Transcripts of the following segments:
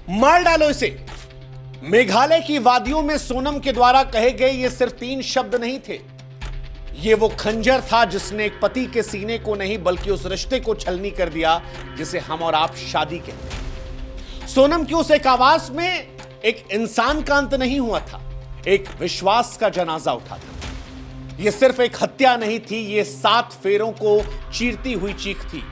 मार डालो इसे। मेघालय की वादियों में सोनम के द्वारा कहे गए ये सिर्फ 3 शब्द नहीं थे, ये वो खंजर था जिसने एक पति के सीने को नहीं बल्कि उस रिश्ते को छलनी कर दिया जिसे हम और आप शादी कहते हैं। सोनम की उस एक आवाज में एक इंसान का अंत नहीं हुआ था, एक विश्वास का जनाजा उठा था। यह सिर्फ एक हत्या नहीं थी, यह 7 फेरों को चीरती हुई चीख थी।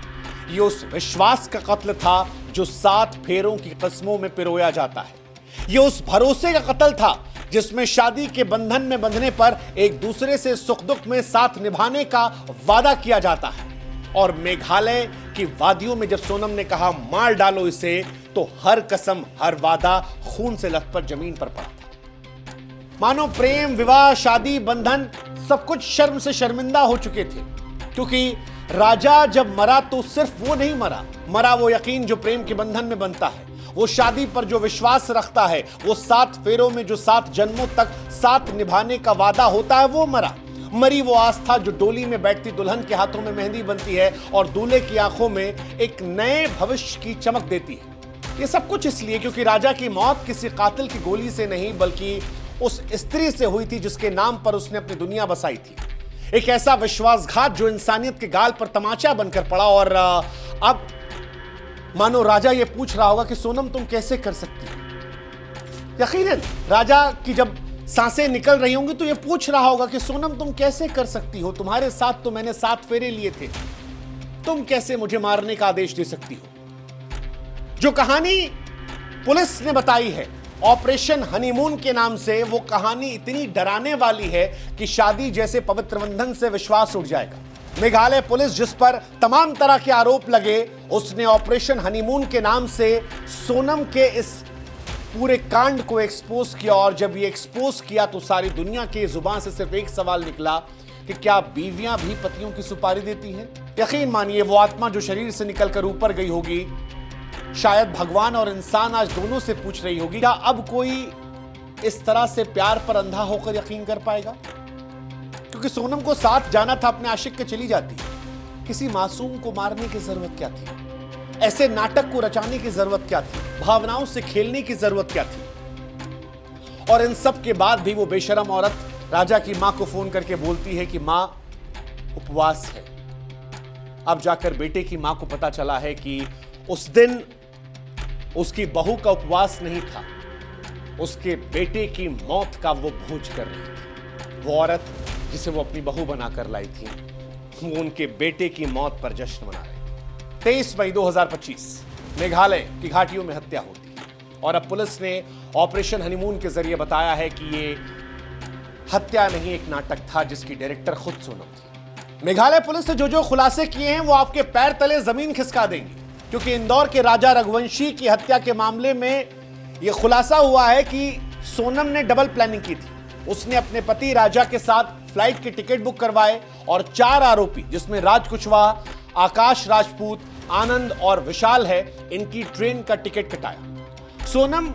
यह उस विश्वास का कत्ल था जो 7 फेरों की कस्मों में पिरोया जाता है। यह उस भरोसे का कत्ल था जिसमें शादी के बंधन में बंधने पर एक दूसरे से सुख दुख में साथ निभाने का वादा किया जाता है। और मेघालय की वादियों में जब सोनम ने कहा मार डालो इसे, तो हर कसम हर वादा खून से लथपथ जमीन पर पड़ा था। मानो प्रेम, विवाह, शादी, बंधन सब कुछ शर्म से शर्मिंदा हो चुके थे, क्योंकि राजा जब मरा तो सिर्फ वो नहीं मरा वो यकीन जो प्रेम के बंधन में बनता है, वो शादी पर जो विश्वास रखता है, वो 7 फेरों में जो 7 जन्मों तक साथ निभाने का वादा होता है, वो मरी वो आस्था जो डोली में बैठती दुल्हन के हाथों में मेहंदी बनती है और दूल्हे की आंखों में एक नए भविष्य की चमक देती है। ये सब कुछ इसलिए क्योंकि राजा की मौत किसी कातिल की गोली से नहीं बल्कि उस स्त्री से हुई थी जिसके नाम पर उसने अपनी दुनिया बसाई थी। एक ऐसा विश्वासघात जो इंसानियत के गाल पर तमाचा बनकर पड़ा। और अब मानो राजा ये पूछ रहा होगा कि सोनम तुम कैसे कर सकती हो। यकीनन राजा की जब सांसें निकल रही होंगी तो ये पूछ रहा होगा कि सोनम तुम कैसे कर सकती हो, तुम्हारे साथ तो मैंने 7 फेरे लिए थे, तुम कैसे मुझे मारने का आदेश दे सकती हो। जो कहानी पुलिस ने बताई है ऑपरेशन हनीमून के नाम से, वो कहानी इतनी डराने वाली है कि शादी जैसे पवित्र बंधन से विश्वास उठ जाएगा। मेघालय पुलिस जिस पर तमाम तरह के आरोप लगे, उसने ऑपरेशन हनीमून के नाम से सोनम के इस पूरे कांड को एक्सपोज किया। और जब ये एक्सपोज किया तो सारी दुनिया की जुबान से सिर्फ एक सवाल निकला कि क्या बीवियां भी पतियों की सुपारी देती हैं? यकीन मानिए वो आत्मा जो शरीर से निकलकर ऊपर गई होगी, शायद भगवान और इंसान आज दोनों से पूछ रही होगी, क्या अब कोई इस तरह से प्यार पर अंधा होकर यकीन कर पाएगा? क्योंकि सोनम को साथ जाना था, अपने आशिक के चली जाती। किसी मासूम को मारने की जरूरत क्या थी? ऐसे नाटक को रचाने की जरूरत क्या थी? भावनाओं से खेलने की जरूरत क्या थी? और इन सब के बाद भी वो बेशरम औरत राजा की मां को फोन करके बोलती है कि मां उपवास है। अब जाकर बेटे की मां को पता चला है कि उस दिन उसकी बहू का उपवास नहीं था, उसके बेटे की मौत का वो भोज कर रही थी। वो औरत जिसे वो अपनी बहू बनाकर लाई थी, वो उनके बेटे की मौत पर जश्न मना रही थी। 23 मई 2025 मेघालय की घाटियों में हत्या होती है। और अब पुलिस ने ऑपरेशन हनीमून के जरिए बताया है कि ये हत्या नहीं, एक नाटक था जिसकी डायरेक्टर खुद सोनम थी। मेघालय पुलिस ने जो खुलासे किए हैं वो आपके पैर तले जमीन खिसका देंगे, क्योंकि इंदौर के राजा रघुवंशी की हत्या के मामले में यह खुलासा हुआ है कि सोनम ने डबल प्लानिंग की थी। उसने अपने पति राजा के साथ फ्लाइट के टिकट बुक करवाए और 4 आरोपी जिसमें राज कुशवाहा, आकाश राजपूत, आनंद और विशाल है, इनकी ट्रेन का टिकट कटाया। सोनम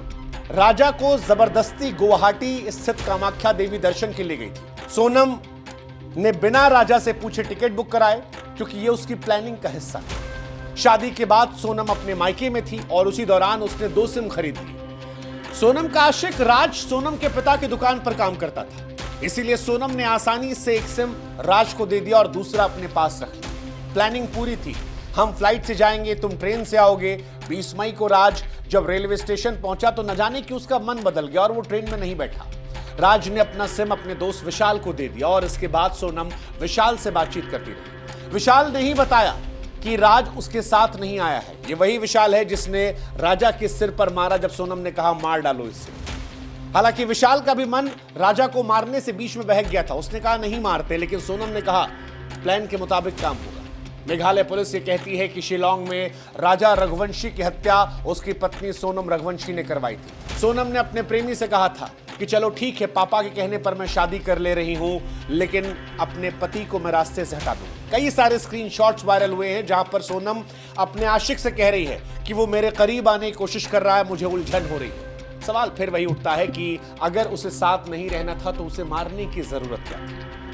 राजा को जबरदस्ती गुवाहाटी स्थित कामाख्या देवी दर्शन के लिए गई थी। सोनम ने बिना राजा से पूछे टिकट बुक कराए क्योंकि यह उसकी प्लानिंग का हिस्सा था। शादी के बाद सोनम अपने मायके में थी और उसी दौरान उसने 2 सिम खरीद ली। सोनम का आशिक राज सोनम के पिता की दुकान पर काम करता था, इसीलिए सोनम ने आसानी से एक सिम राज को दे दिया और दूसरा अपने पास रख लिया। प्लानिंग पूरी थी, हम फ्लाइट से जाएंगे, तुम ट्रेन से आओगे। 20 मई को राज जब रेलवे स्टेशन पहुंचा तो न जाने कि उसका मन बदल गया और वो ट्रेन में नहीं बैठा। राज ने अपना सिम अपने दोस्त विशाल को दे दिया और इसके बाद सोनम विशाल से बातचीत करती रही। विशाल ने ही बताया कि राज उसके साथ नहीं आया है। ये वही विशाल है जिसने राजा के सिर पर मारा जब सोनम ने कहा मार डालो इसे। हालांकि विशाल का भी मन राजा को मारने से बीच में बहक गया था, उसने कहा नहीं मारते, लेकिन सोनम ने कहा प्लान के मुताबिक काम होगा। मेघालय पुलिस ये कहती है कि शिलांग में राजा रघुवंशी की हत्या उसकी पत्नी सोनम रघुवंशी ने करवाई थी। सोनम ने अपने प्रेमी से कहा था कि चलो ठीक है, पापा के कहने पर मैं शादी कर ले रही हूं, लेकिन अपने पति को मैं रास्ते से हटा दूं। कई सारे स्क्रीनशॉट्स वायरल हुए हैं जहां पर सोनम अपने आशिक से कह रही है कि वो मेरे करीब आने की कोशिश कर रहा है, मुझे उलझन हो रही है। सवाल फिर वही उठता है कि अगर उसे साथ नहीं रहना था तो उसे मारने की जरूरत क्या थी?